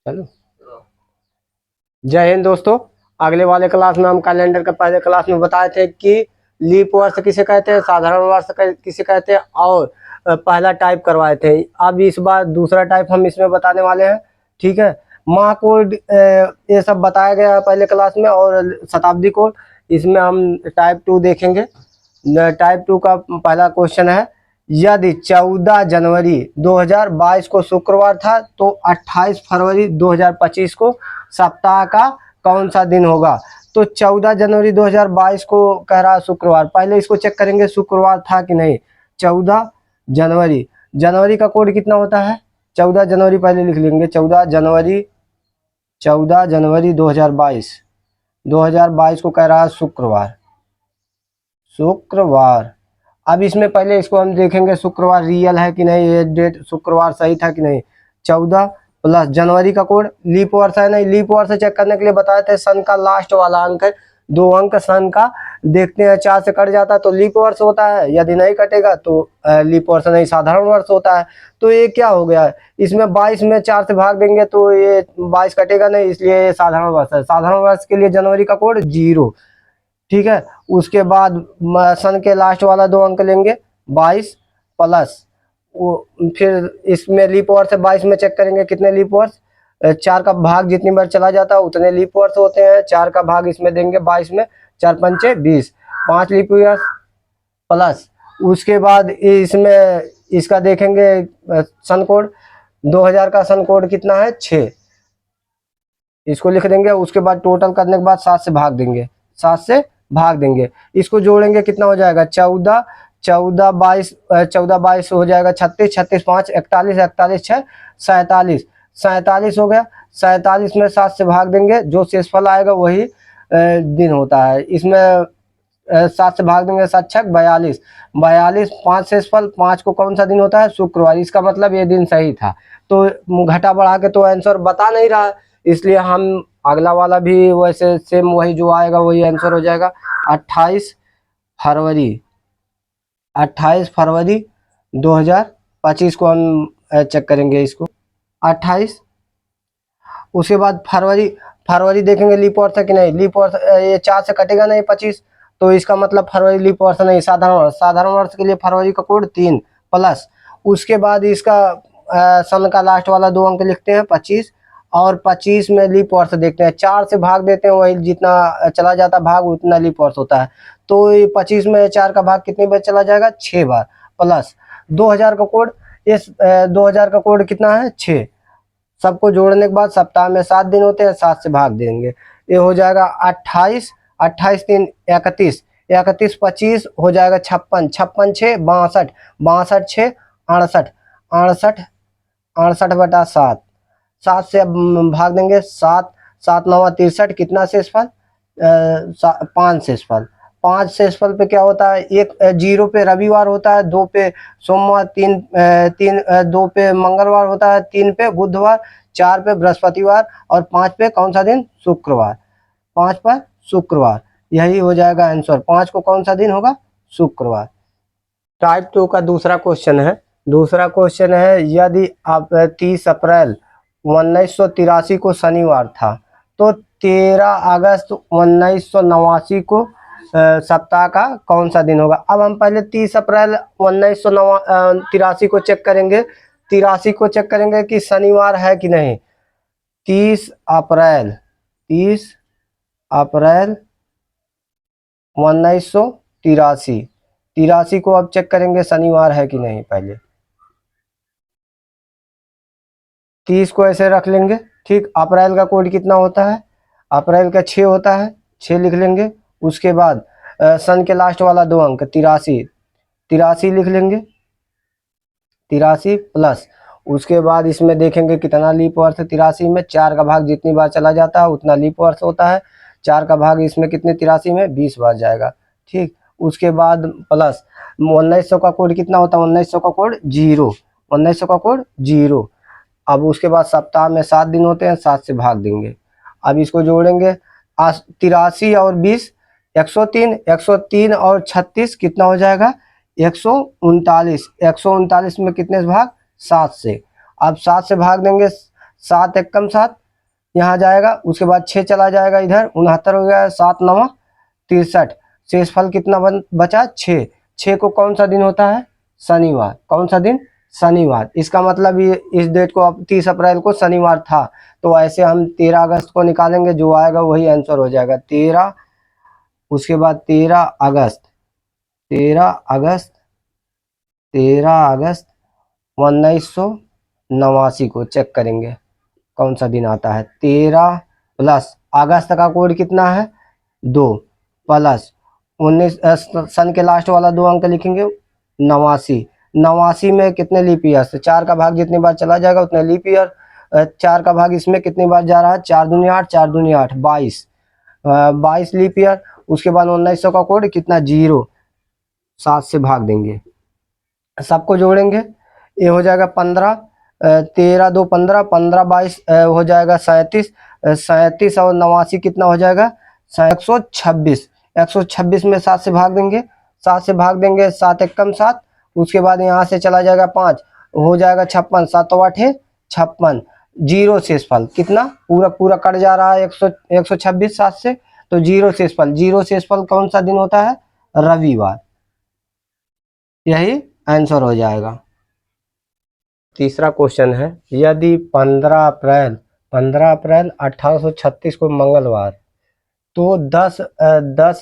चलो, जय हिंद दोस्तों। अगले वाले क्लास में हम कैलेंडर के पहले क्लास में बताए थे कि लीप वर्ष किसे कहते हैं, साधारण वर्ष किसे कहते हैं, और पहला टाइप करवाए थे। अब इस बार दूसरा टाइप हम इसमें बताने वाले हैं। ठीक है, माह कोड ये सब बताया गया है पहले क्लास में, और शताब्दी कोड इसमें हम टाइप 2 देखेंगे। टाइप 2 का पहला क्वेश्चन है, यदि 14 जनवरी 2022 को शुक्रवार था तो 28 फरवरी 2025 को सप्ताह का कौन सा दिन होगा। तो 14 जनवरी 2022 को कह रहा है शुक्रवार। पहले इसको चेक करेंगे शुक्रवार था कि नहीं। 14 जनवरी, जनवरी का कोड कितना होता है, 14 जनवरी पहले लिख लेंगे। 14 जनवरी 2022 को कह रहा है शुक्रवार। शुक्रवार, अब इसमें पहले इसको हम देखेंगे शुक्रवार रियल है कि नहीं, ये डेट शुक्रवार सही था कि नहीं। 14 प्लस जनवरी का कोड लीप वर्ष है नहीं, लीप वर्ष चेक करने के लिए बताए थे सन का लास्ट वाला अंक है, 2 अंक सन का देखते हैं, 4 से कट जाता तो लीप वर्ष होता है, यदि नहीं कटेगा तो लीप वर्ष नहीं, साधारण वर्ष होता है। तो ये क्या हो गया, इसमें 22 में 4 से भाग देंगे तो ये 22 कटेगा नहीं, इसलिए ये साधारण वर्ष है। साधारण वर्ष के लिए जनवरी का कोड 0। ठीक है, उसके बाद सन के लास्ट वाला 2 अंक लेंगे 22 प्लस फिर इसमें लीप वर्ष 22 में चेक करेंगे कितने लीप वर्ष, 4 का भाग जितनी बार चला जाता है उतने लीप वर्ष होते हैं। 4 का भाग इसमें देंगे 22 में, 4 पंचे 20, 5 लीप वर्ष प्लस उसके बाद इसमें इसका देखेंगे सन कोड 2000 का सन कोड कितना है 6, इसको लिख देंगे। उसके बाद टोटल करने के बाद 7 से भाग देंगे, 7 से भाग देंगे, इसको जोड़ेंगे कितना हो जाएगा 14 14 22 14 22 हो जाएगा 36, 36 5 41, 41 6 47, 47 हो गया। 47 में 7 से भाग देंगे, जो शेषफल आएगा वही दिन होता है। इसमें 7 से भाग देंगे 7 छक 42, 42 5 शेषफल, 5 को कौन सा दिन होता है शुक्रवार। इसका मतलब ये दिन सही था, तो घटा बढ़ा के तो आंसर बता नहीं रहा, इसलिए हम अगला वाला भी वैसे सेम वही जो आएगा वही आंसर हो जाएगा। 28 फरवरी 28 फरवरी 2025 को हम चेक करेंगे इसको 28। उसके बाद फरवरी, फरवरी देखेंगे लीप वर्ष है कि नहीं, लीप वर्ष ये 4 से कटेगा नहीं 25, तो इसका मतलब फरवरी लीप वर्ष नहीं, साधारण वर्ष। साधारण वर्ष के लिए फरवरी का कोड 3 प्लस उसके बाद इसका सन का लास्ट वाला 2 अंक लिखते हैं 25, और 25 में लीप वर्ष देखते हैं, 4 से भाग देते हैं, वही जितना चला जाता भाग उतना लीप वर्ष होता है। तो 25 में 4 का भाग कितनी बार चला जाएगा 6 बार, प्लस 2000 का कोड, इस 2000 का कोड कितना है 6। सबको जोड़ने के बाद सप्ताह में 7 दिन होते हैं, 7 से भाग देंगे, ये हो जाएगा 28, 28 3 31, 31 25 हो जाएगा 56, 56 6 62, 62 6 68, 68 68 बटा 7, 7 से अब भाग देंगे, 7 7 9 63, कितना शेषफल 5 शेषफल। 5 शेषफल पे क्या होता है, 1 0 पे रविवार होता है, 2 पे सोमवार, 2 पे मंगलवार होता है, 3 पे बुधवार, 4 पे बृहस्पतिवार, और 5 पे कौन सा दिन शुक्रवार, 5 पर शुक्रवार। यही हो जाएगा आंसर, 5 को कौन सा दिन होगा शुक्रवार। टाइप 2 का दूसरा क्वेश्चन है, दूसरा क्वेश्चन है, यदि आप 30 अप्रैल 1983 को शनिवार था तो 13 अगस्त 1989 को सप्ताह का कौन सा दिन होगा। अब हम पहले 30 अप्रैल 1983 को चेक करेंगे, 83 को चेक करेंगे कि शनिवार है कि नहीं। 30 अप्रैल 1983, 83 को अब चेक करेंगे शनिवार है कि नहीं। पहले 30 को ऐसे रख लेंगे। ठीक, अप्रैल का कोड कितना होता है, अप्रैल का 6 होता है, 6 लिख लेंगे। उसके बाद सन के लास्ट वाला 2 अंक 83, 83 लिख लेंगे, 83 प्लस उसके बाद इसमें देखेंगे कितना लीप वर्ष है। 83 में 4 का भाग जितनी बार चला जाता है उतना लीप वर्ष होता है, 4 का भाग इसमें कितने 83 में 20 बार जाएगा। ठीक, उसके बाद प्लस 1900 का कोड कितना होता है, 1900 का कोड 0, 1900 का कोड 0। अब उसके बाद सप्ताह में 7 दिन होते हैं, 7 से भाग देंगे। अब इसको जोड़ेंगे, 83 और 20 103, 103 और 36 कितना हो जाएगा 139, 139 में कितने से भाग 7 से। अब 7 से भाग देंगे, 7 एक कम 7 यहाँ जाएगा, उसके बाद 6 चला जाएगा इधर, 69 हो गया, 7 9 63। शेषफल कितना बचा 6। 6 को कौन सा दिन होता है, शनिवार। कौन सा दिन, शनिवार। इसका मतलब ये इस डेट को 30 अप्रैल को शनिवार था, तो ऐसे हम 13 अगस्त को निकालेंगे, जो आएगा वही आंसर हो जाएगा 13। उसके बाद 13 अगस्त, 13 अगस्त, 13 अगस्त 1989 को चेक करेंगे कौन सा दिन आता है। 13 प्लस अगस्त का कोड कितना है 2 प्लस 19 सन के लास्ट वाला 2 अंक लिखेंगे 89। 89 में कितने लीप ईयर से 4 का भाग जितनी बार चला जाएगा उतने लीप ईयर। 4 का भाग इसमें कितनी बार जा रहा है, 4 दूनी 8, 4 दूनी 8, 22, 22 लीप ईयर। उसके बाद 1900 का कोड कितना 0, 7 से भाग देंगे, सबको जोड़ेंगे, ये हो जाएगा 15, 13 2 15, 15 22 हो जाएगा 37, 37 और 89 कितना हो जाएगा 126। 126 में 7 से भाग देंगे, 7 से भाग देंगे, 7 एक कम 7। उसके बाद यहाँ से चला जाएगा 5, हो जाएगा 56, 7 8 56, 0 शेषफल कितना, पूरा पूरा कट जा रहा है 126 7 से, तो 0 शेषफल। 0 शेषफल कौन सा दिन होता है, रविवार। यही आंसर हो जाएगा। तीसरा क्वेश्चन है, यदि 15 अप्रैल 1836 को मंगलवार, तो 10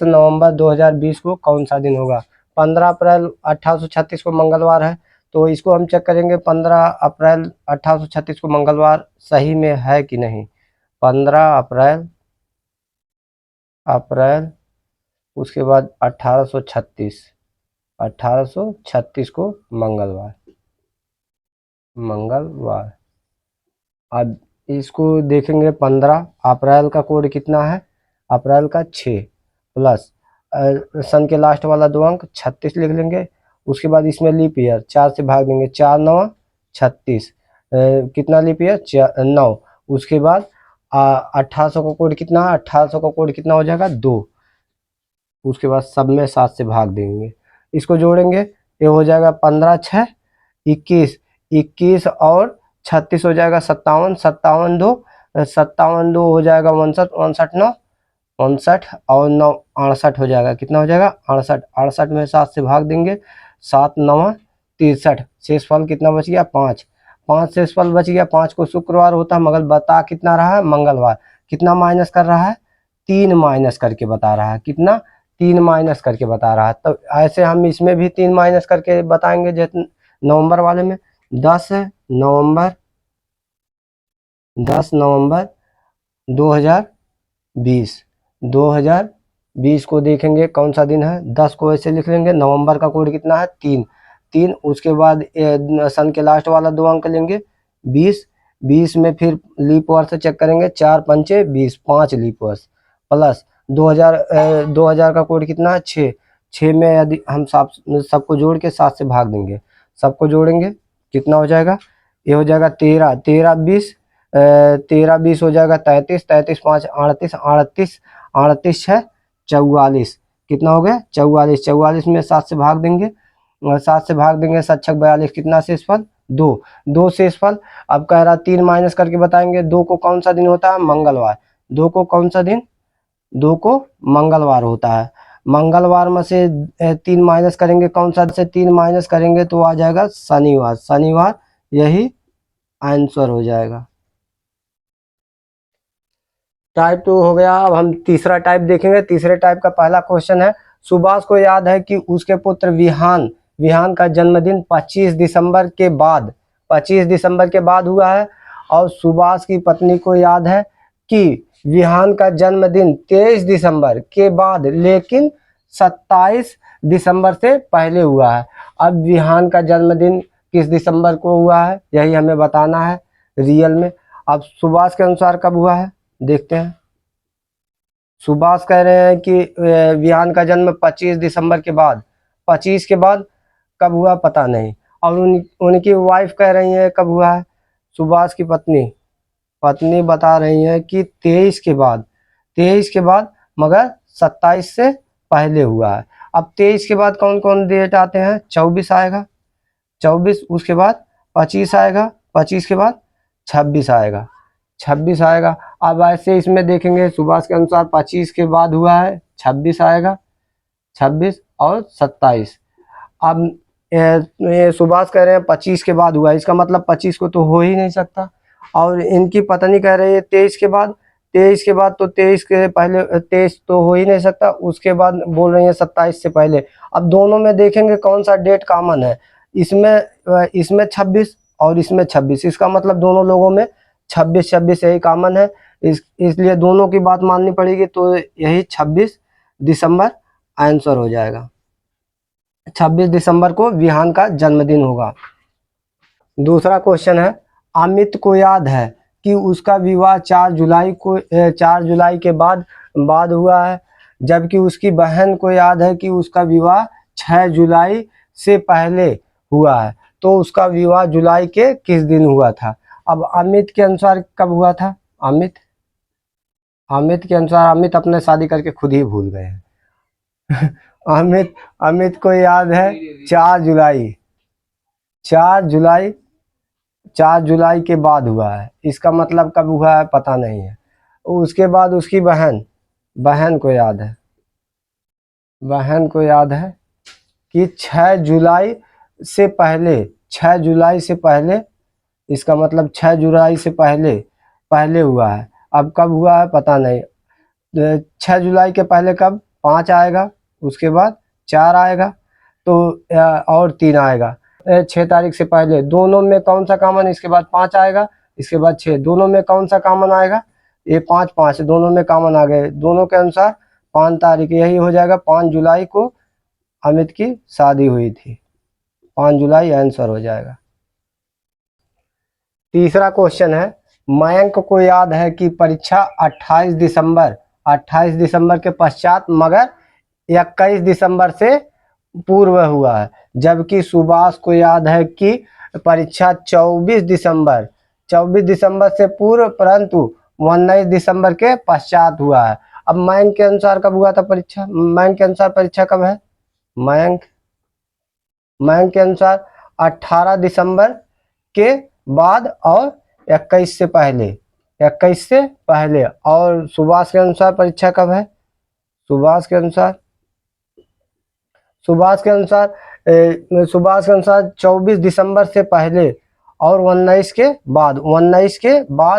नवंबर 2020 को कौन सा दिन होगा। 15 अप्रैल 1836 को मंगलवार है, तो इसको हम चेक करेंगे 15 अप्रैल 1836 को मंगलवार सही में है कि नहीं। 15 अप्रैल उसके बाद 1836 को मंगलवार। अब इसको देखेंगे, 15 अप्रैल का कोड कितना है, अप्रैल का 6 प्लस सन के लास्ट वाला 2 अंक 36 लिख लेंगे। उसके बाद इसमें लीप ईयर 4 से भाग देंगे, 4 9 36, कितना लीप ईयर 9। उसके बाद 1800 का कोड कितना, 1800 का कोड कितना हो जाएगा 2। उसके बाद सब में 7 से भाग देंगे, इसको जोड़ेंगे, ये हो जाएगा 15 6 21, 21 और 36 हो जाएगा 57, 57 2 हो जाएगा 59, 59 9 59 और 9 68 हो जाएगा, कितना हो जाएगा 68। 68 में 7 से भाग देंगे, 7 9 63। शेषफल कितना बच गया 5, 5 शेषफल बच गया। 5 को शुक्रवार होता है, मगर बता कितना रहा है मंगलवार। कितना माइनस कर रहा है, 3 माइनस करके बता रहा है, कितना 3 माइनस करके बता रहा है। तो ऐसे हम इसमें भी 3 माइनस करके बताएंगे, जैसे नवंबर वाले में 10 नवंबर 2020 को देखेंगे कौन सा दिन है। 10 को ऐसे लिख लेंगे, नवंबर का कोड कितना है 3। उसके बाद सन के लास्ट वाला 2 अंक लेंगे 20 में फिर लीप वर्ष से चेक करेंगे, 4 पंचे 20, 5 लीप वर्ष प्लस 2000 का कोड कितना है 6 में यदि हम सबको जोड़ के 7 से भाग देंगे, सबको जोड़ेंगे कितना हो जाएगा, ये हो जाएगा 13 13 20 13 20 हो जाएगा 33, 33 5 38, 38 6 44, कितना हो गया 44। 44 में 7 से भाग देंगे, 7 से भाग देंगे 7 6 42, कितना शेषफल 2 शेषफल। अब कह रहा 3 माइनस करके बताएंगे, 2 को कौन सा दिन होता है मंगलवार। 2 को कौन सा दिन, 2 को मंगलवार होता है। मंगलवार में से 3 माइनस करेंगे, कौन सा से 3 माइनस करेंगे तो आ जाएगा शनिवार। यही आंसर हो जाएगा। टाइप 2 हो गया। अब हम तीसरा टाइप देखेंगे। तीसरे टाइप का पहला क्वेश्चन है, सुभाष को याद है कि उसके पुत्र विहान का जन्मदिन 25 दिसंबर के बाद हुआ है, और सुभाष की पत्नी को याद है कि विहान का जन्मदिन 23 दिसंबर के बाद लेकिन 27 दिसंबर से पहले हुआ है। अब विहान का जन्मदिन किस दिसंबर को हुआ है, यही हमें बताना है रियल में। अब सुभाष के अनुसार कब हुआ है देखते हैं। सुभाष कह रहे हैं कि विहान का जन्म 25 दिसंबर के बाद, 25 के बाद कब हुआ पता नहीं, और उनकी वाइफ कह रही है कब हुआ है। सुभाष की पत्नी बता रही है कि 23 के बाद मगर 27 से पहले हुआ है। अब 23 के बाद कौन कौन डेट आते हैं, 24 आएगा 24, उसके बाद 25 आएगा 25 के बाद 26 आएगा, 26 आएगा। अब ऐसे इसमें देखेंगे सुभाष के अनुसार 25 के बाद हुआ है, 26 आएगा, 26 और 27। अब ये सुभाष कह रहे हैं 25 के बाद हुआ है, इसका मतलब 25 को तो हो ही नहीं सकता। और इनकी पत्नी कह रही है 23 के बाद, 23 के बाद तो 23 के पहले 23 तो हो ही नहीं सकता, उसके बाद बोल रही है 27 से पहले। अब दोनों में देखेंगे कौन सा डेट कॉमन है, इसमें 26 और इसमें 26, इसका मतलब दोनों लोगों में 26 यही कॉमन है, इसलिए दोनों की बात माननी पड़ेगी। तो यही 26 दिसंबर आंसर हो जाएगा। 26 दिसंबर को विहान का जन्मदिन होगा। दूसरा क्वेश्चन है, अमित को याद है कि उसका विवाह 4 जुलाई के बाद हुआ है, जबकि उसकी बहन को याद है कि उसका विवाह 6 जुलाई से पहले हुआ है। तो उसका विवाह जुलाई के किस दिन हुआ था? अब अमित के अनुसार कब हुआ था? अमित के अनुसार अमित अपने शादी करके खुद ही भूल गए हैं। अमित को याद है 4 जुलाई, 4 जुलाई के बाद हुआ है, इसका मतलब कब हुआ है पता नहीं है। उसके बाद उसकी बहन को याद है कि 6 जुलाई से पहले, 6 जुलाई से पहले, इसका मतलब 6 जुलाई से पहले हुआ है। अब कब हुआ है पता नहीं। 6 जुलाई के पहले कब? 5 आएगा, उसके बाद 4 आएगा, तो और 3 आएगा। 6 तारीख से पहले दोनों में कौन सा कॉमन? इसके बाद 5 आएगा, इसके बाद 6, दोनों में कौन सा कॉमन आएगा? ये 5 5 दोनों में कॉमन आ गए, दोनों के अनुसार 5 तारीख, यही हो जाएगा। 5 जुलाई को अमित की शादी हुई थी, 5 जुलाई आंसर हो जाएगा। तीसरा क्वेश्चन है, मयंक को याद है कि परीक्षा 28 दिसंबर के पश्चात मगर 21 दिसंबर से पूर्व हुआ है, जबकि सुभाष को याद है कि परीक्षा 24 दिसंबर से पूर्व परंतु 19 दिसंबर के पश्चात हुआ है। अब मयंक के अनुसार कब हुआ था परीक्षा? मयंक के अनुसार परीक्षा कब है? मयंक के अनुसार 18 दिसंबर के बाद और 21 से पहले, 21 से पहले। और सुभाष के अनुसार परीक्षा कब है? सुभाष के अनुसार 24 दिसंबर से पहले और 19 के बाद,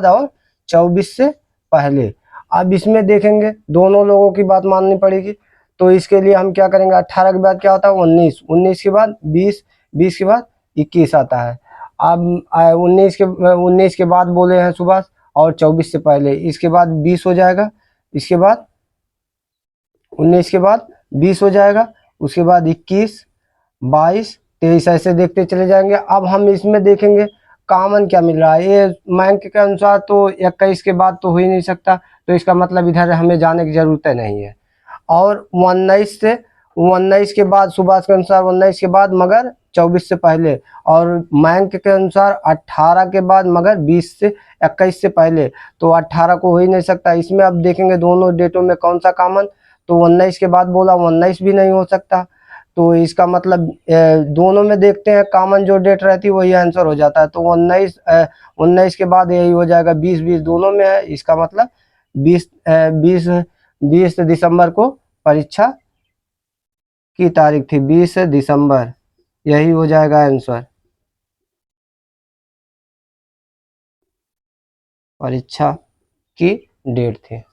और 24 से पहले। अब इसमें देखेंगे दोनों लोगों की बात माननी पड़ेगी, तो इसके लिए हम क्या करेंगे? 18 के बाद क्या होता है? 19, 19 के बाद 20, 20 के बाद 21 आता है। अब 19 के बाद बोले हैं सुभाष, और 24 से पहले, इसके बाद 20 हो जाएगा, इसके बाद 19 के बाद 20 हो जाएगा, उसके बाद 21, 22, 23, ऐसे देखते चले जाएंगे। अब हम इसमें देखेंगे कॉमन क्या मिल रहा है। ये मयंक के अनुसार तो 21 के बाद तो हो ही नहीं सकता, तो इसका मतलब इधर हमें जाने की जरूरत नहीं है। और 19 के बाद, सुभाष के अनुसार 19 के बाद मगर 24 से पहले, और मयंक के अनुसार 18 के बाद मगर 20 से 21 से पहले, तो 18 को हो ही नहीं सकता। इसमें अब देखेंगे दोनों डेटों में कौन सा कॉमन, तो 19 के बाद बोला, 19 भी नहीं हो सकता। तो इसका मतलब दोनों में देखते हैं कॉमन जो डेट रहती है वही आंसर हो जाता है। तो 19 के बाद यही हो जाएगा, 20 दोनों में है, इसका मतलब 20 दिसंबर को परीक्षा की तारीख थी, 20 दिसंबर, यही हो जाएगा आंसर। परीक्षा की डेट थी।